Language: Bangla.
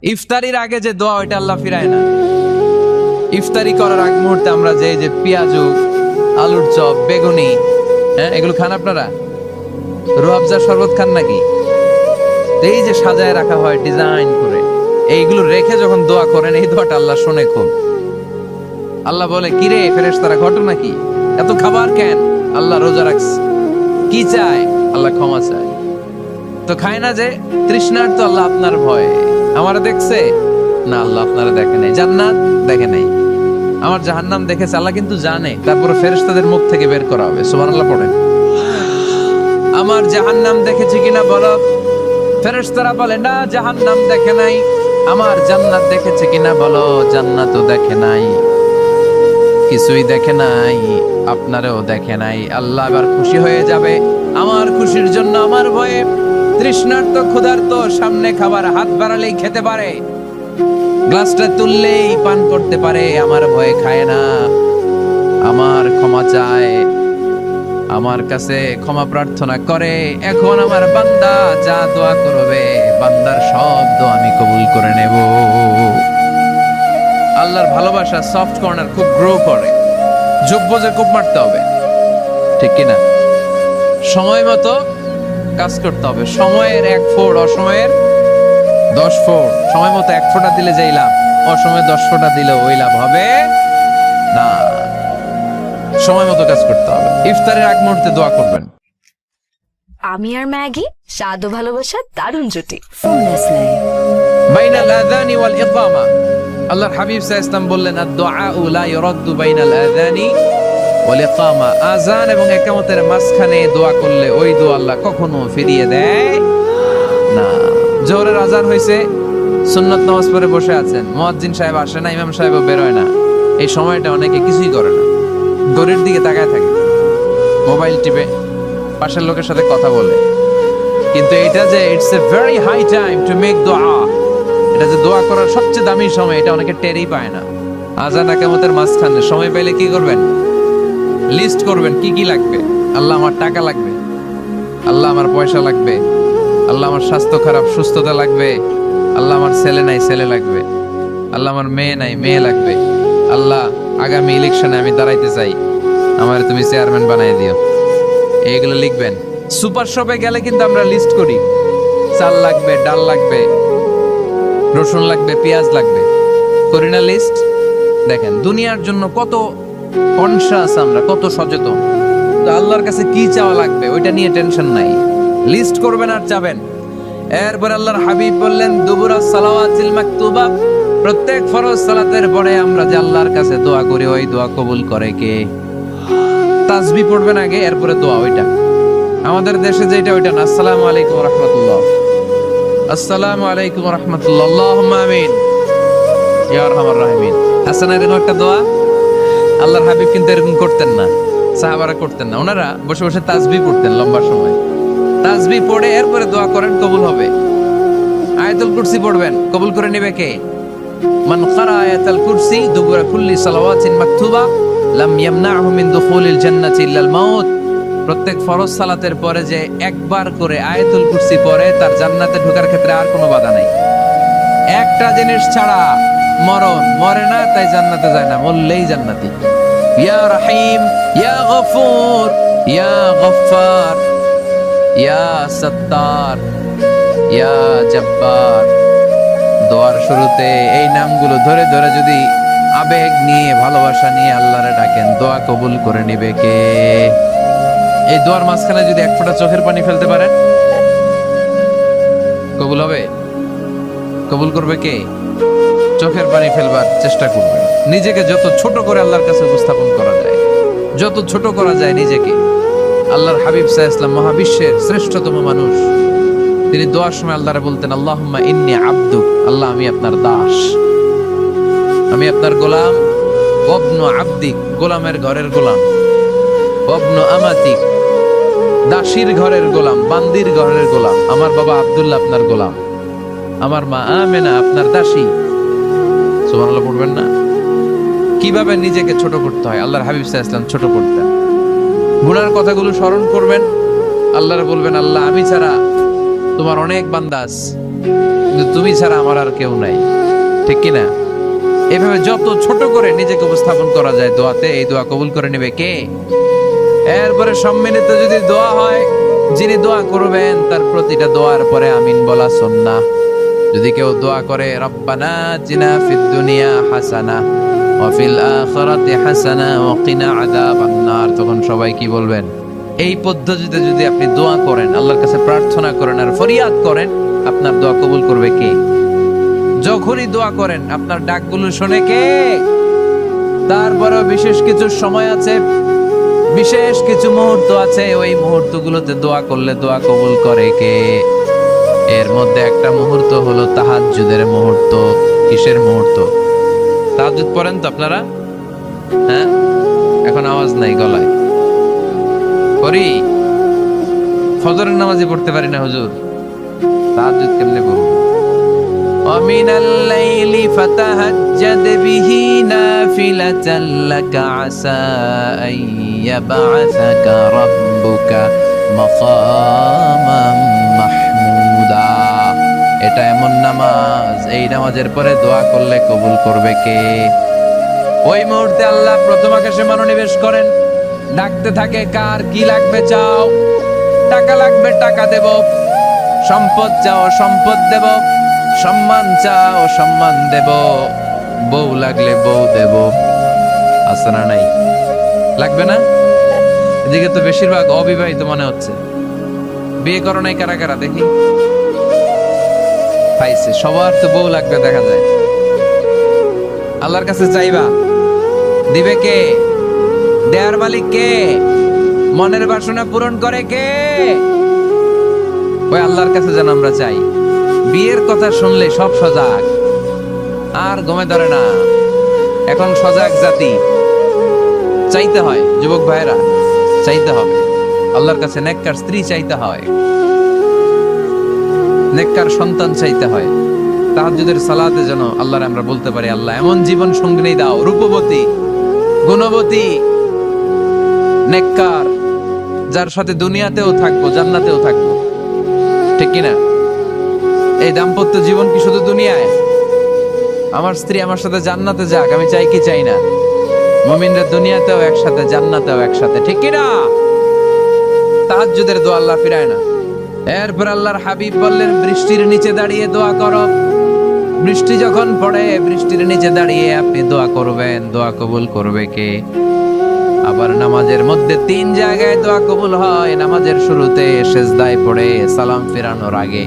ইফতারির আগে যে দোয়া ওইটা আল্লাহ ফিরায় না। ইফতারি করার আগ মুহূর্তে আমরা যে পেঁয়াজু, আলুর চপ, বেগুনি, হ্যাঁ এগুলো খান আপনারা? রুয়াবজার শরবত খান নাকি? এই যে সাজায় রাখা হয় ডিজাইন করে, এইগুলো রেখে যখন দোয়া করেন, এই দোয়াটা আল্লাহ শুনে খুব। আল্লাহ বলে, কিরে ফেরেশতারা ঘটনা কি, এত খাবার কেন? আল্লাহ রোজা রাখছে। কি চায়? আল্লাহ ক্ষমা চায়। তো খায় না যে তৃষ্ণার, তো আল্লাহ আপনার ভয়। আমারা দেখছে না, আল্লাহ আপনারা দেখে নাই। জান্নাত দেখে নাই, আমার জাহান্নাম দেখেছে আল্লাহ কিন্তু জানে। তারপরে ফেরেশতাদের মুখ থেকে বের করা হবে। সুবহানাল্লাহ পড়েন। আমার জাহান্নাম দেখেছে কিনা বলো? ফেরেশতারা বলে না, জাহান্নাম দেখে নাই। আমার জান্নাত দেখেছে কিনা বলো? জান্নাতও দেখে নাই, কিছুই দেখে নাই, আপনারও দেখে নাই। আল্লাহ এবার খুশি হয়ে যাবে। আমার খুশির জন্য আমার ভয়ে তৃষ্ণার্ত ক্ষুধার্ত সামনে খাবার হাত বাড়ালেই খেতে পারে, গ্লাসটা তুললেই পান করতে পারে, আমার ভয়ে খায় না। আমার ক্ষমা চায়, আমার কাছে ক্ষমা প্রার্থনা করে। এখন আমার বান্দা যা দোয়া করবে, বান্দার সব দোয়া আমি কবুল করে নেব। আল্লাহর ভালোবাসা সফট কর্নার খুব গ্রো করে। যোগ্য যে খুব মারতে হবে, ঠিক কিনা? সময় মতো কাজ করতে হবে। সময়ের 1 ফোঁট, অসময়ের 10 ফোঁট। সময় মতো 1 ফোঁটা দিলে যেই লাভ, অসময়ে 10 ফোঁটা দিলে ওই লাভ হবে না। সময় মতো কাজ করতে হবে। ইফতারের আগ মুহূর্তে দোয়া করবেন। আমি আর ম্যাগি, স্বাদ ও ভালোবাসার দারুণ জুটি। বাইনাল আযানি ওয়াল ইকামা, আল্লাহর হাবিব সাল্লাল্লাহু আলাইহি ওয়াসাল্লাম বললেন, আদ-দুআউ লা ইউরাদ্দু বাইনাল আযানি ওয়াল ইকামা। আযান এবং ইকামতের মাঝখানে দোয়া করলে ওই দোয়া আল্লাহ কখনো ফিরিয়ে দেয় না। জোহরের আযান হইছে, সুন্নাত নামাজ পড়ে বসে আছেন, মুয়াজ্জিন সাহেব আসে না, ইমাম সাহেবও বের হয় না। এই সময়টা অনেকে কিছুই করে না, ঘড়ির দিকে তাকায় থাকে, মোবাইল টিপে, পাশের লোকের সাথে কথা বলে। কিন্তু এটা যে it's a very high time to make দোয়া, এটা যে দোয়া করার সবচেয়ে দামি সময়, এটা অনেকে টেরই পায় না। আযান ইকামতের মাঝখানে সময় পেলে কি করবেন? লিস্ট করবেন কি কি লাগবে। আল্লাহ আমার টাকা লাগবে, আল্লাহ আমার পয়সা লাগবে, আল্লাহ আমার স্বাস্থ্য খারাপ, সুস্থতা লাগবে, আল্লাহ আমার ছেলে নাই, ছেলে লাগবে, আল্লাহ আমার মেয়ে নাই, মেয়ে লাগবে, আল্লাহ আগামী ইলেকশনে আমি দাঁড়াইতে চাই, আমার তুমি চেয়ারম্যান বানাই দিও। এইগুলো লিখবেন। সুপার শপে গেলে কিন্তু আমরা লিস্ট করি, চাল লাগবে, ডাল লাগবে, রসুন লাগবে, পেঁয়াজ লাগবে, করি না লিস্ট? দেখেন দুনিয়ার জন্য কত কনশাস আমরা, কত সচেতন। তো আল্লাহর কাছে কি চাওয়া লাগবে ওইটা নিয়ে টেনশন নাই, লিস্ট করবেন আর যাবেন। এরপর আল্লাহর হাবিব বললেন, দুবুরা সালাওয়াতিল মাকতুবা, প্রত্যেক ফরজ সালাতের পরে আমরা যে আল্লাহর কাছে দোয়া করি, ওই দোয়া কবুল করে কে? তাসবিহ পড়বেন আগে, এরপরে দোয়া। ওইটা আমাদের দেশে যেটা, ওইটা না। আসসালামু আলাইকুম ওয়া রাহমাতুল্লাহ, আসসালামু আলাইকুম ওয়া রাহমাতুল্লাহ, আল্লাহুম্মা আমিন ইয়া আরহামার রাহিমিন। হাসান এর একটা দোয়া। আল্লাহর হাবিব কিন্তু এরকম করতেন না, সাহাবারা করতেন না। ওনারা বসে বসে তাসবিহ পড়তেন লম্বা সময়। তাসবিহ পড়ে এরপরে দোয়া করেন, কবুল হবে। আয়াতুল কুরসি পড়বেন, কবুল করে নেবে কে? মান ক্বারা আয়াতুল কুরসি দুবুরা কুল্লি সালাওয়াতিন মাকতুবা লাম ইয়ামনাহু মিন দুখুলিল জান্নাতি ইল্লাল মাউত। প্রত্যেক ফরজ সালাতের পরে যে একবার করে আয়াতুল কুরসি পড়ে, তার জান্নাতে ঢোকার ক্ষেত্রে আর কোনো বাধা নাই। একটা জিনিস ছাড়া, মরণ, মরে না তাই জান্নাতে যায় না, মরলেই জান্নাতি। ইয়া রহিম, ইয়া গফুর, ইয়া গফফার, ইয়া সত্তার, ইয়া জব্বার। দোয়ার শুরুতে এই নামগুলো ধরে ধরে যদি আবেগ নিয়ে, ভালোবাসা নিয়ে আল্লাহরে ডাকেন, দোয়া কবুল করে নিবে কে? এই দোয়ার মাঝখানে যদি 1 ফোঁটা চোখের পানি ফেলতে পারেন, কবুল হবে? কবুল করবে কে? চোখের পানি ফেলবার চেষ্টা করবেন। নিজেকে যত ছোট করে আল্লাহর কাছে উপস্থাপন করা যায়, যত ছোট করা যায় নিজেকে। আল্লাহর হাবিব সাল্লাল্লাহু আলাইহি ওয়াসাল্লাম মহাবিশ্বের শ্রেষ্ঠতম মানুষ, তিনি দোয়ার সময় আল্লাহরে বলতেন, আল্লাহুম্মা ইন্নী আবদুক, আল্লাহ আমি আপনার দাস, আমি আপনার গোলাম। ওয়াবনু আবদিক, গোলামের ঘরের গোলাম। ওয়াবনু আমাতিক, দাসীর ঘরের গোলাম, বান্দির ঘরের গোলাম। আমার বাবা আব্দুল্লাহ আপনার গোলাম, আমার মা আমেনা আপনার দাসী। সুবহানাল্লাহ পড়বেন না? কিভাবে নিজেকে ছোট করতে হয় আল্লাহর হাবিব সাল্লাল্লাহু আলাইহি ওয়াসাল্লাম ছোট করতেন। গুনার কথাগুলো স্মরণ করবেন, আল্লাহরে বলবেন, আল্লাহ আমি ছাড়া তোমার অনেক বান্দা আছে, কিন্তু তুমি ছাড়া আমার আর কেউ নাই, ঠিক কিনা? এভাবে যত ছোট করে নিজেকে উপস্থাপন করা যায় দোয়াতে, এই দোয়া কবুল করে নেবে কে? এরপরে সম্মিলিত যদি দোয়া হয়, যিনি দোয়া করবেন তার প্রতিটা দোয়ার পরে আমিন বলা সুন্নাহ। যদি কেউ দোয়া করে রব্বানা আতিনা ফিদ দুনিয়া হাসানা ওয়া ফিল আখিরাতি হাসানা ওয়া কিনা আযাবান নার, তখন সবাই কি বলবেন? এই পদ্ধতিতে যদি আপনি দোয়া করেন, আল্লাহর কাছে প্রার্থনা করেন আর ফরিয়াদ করেন, আপনার দোয়া কবুল করবে কে? যখনই দোয়া করেন আপনার ডাকগুলো শোনে কে? তারপরেও বিশেষ কিছু সময় আছে, বিশেষ কিছু মুহূর্ত আছে, ওই মুহূর্তগুলোতে দোয়া করলে দোয়া কবুল করে কে? এর মধ্যে একটা মুহূর্ত হলো তাহাজ্জুদের মুহূর্ত। কিসের মুহূর্ত? তাহাজ্জুদ পড়েন তো আপনারা? হ্যাঁ, এখন আওয়াজ নাই গলায়। করি, ফজরের নামাজই পড়তে পারি না হুজুর, তাহাজ্জুদ কেমনে করব? ومن الليل فتهجد به نافلة لك عسى أن يبعثك ربك مقاما محمودا। এটা এমন নামাজ, এই নামাজের পরে দোয়া করলে কবুল করবে কে? ওই মুহূর্তে আল্লাহ প্রথম আকাশে মনোনিবেশ করেন, ডাকতে থাকে কার কি লাগবে চাও, টাকা লাগবে টাকা দেব, সম্পদ চাও সম্পদ দেব, সম্মান চাও সম্মান দেব, বউ লাগলে বউ দেব। আছে না নাই? লাগবে না? এদিকে তো বেশিরভাগ অবিবাহিত মনে হচ্ছে। বিয়ে করো নাই কারা কারা দেখি? পাইছে, সবার তো বউ লাগবে দেখা যায়। আল্লাহর কাছে চাইবা, দিবে কে? দেয়ার মালিক কে? মনের বাসনা পূরণ করে কে? ওই আল্লাহর কাছে যেন আমরা চাই। বিয়ের কথা শুনলে সব সজাগ, আর ঘুমে ধরে না। এখন সজাগ জাতি, চাইতে হয়। যুবক ভাইরা চাইতে হবে আল্লাহর কাছে, নেককার স্ত্রী চাইতে হয়, নেককার সন্তান চাইতে হয়। তাহাজ্জুদের সালাতে যেন আল্লাহর আমরা বলতে পারি, আল্লাহ এমন জীবন সঙ্গিনী দাও, রূপবতী, গুণবতী, নেককার, যার সাথে দুনিয়াতেও থাকবো জান্নাতেও থাকবো, ঠিক কিনা? এই দাম্পত্য জীবন কি শুধু দুনিয়ায়? আমার স্ত্রী আমার সাথে জান্নাতে যাক, আমি চাই কি চাই না? মুমিনরা দুনিয়াতেও একসাথে জান্নাতেও একসাথে, ঠিক কিনা? তাহাজ্জুদের দোয়া আল্লাহ ফিরায় না। এরপর আল্লাহর হাবিব বললেন বৃষ্টির নিচে দাঁড়িয়ে দোয়া করো। বৃষ্টি যখন পড়ে বৃষ্টির নিচে দাঁড়িয়ে আপনি দোয়া করবেন, দোয়া কবুল করবে কে? আবার নামাজের মধ্যে 3 জায়গায় দোয়া কবুল হয়, নামাজের শুরুতে, সেজদায় পড়ে, সালাম ফিরানোর আগে।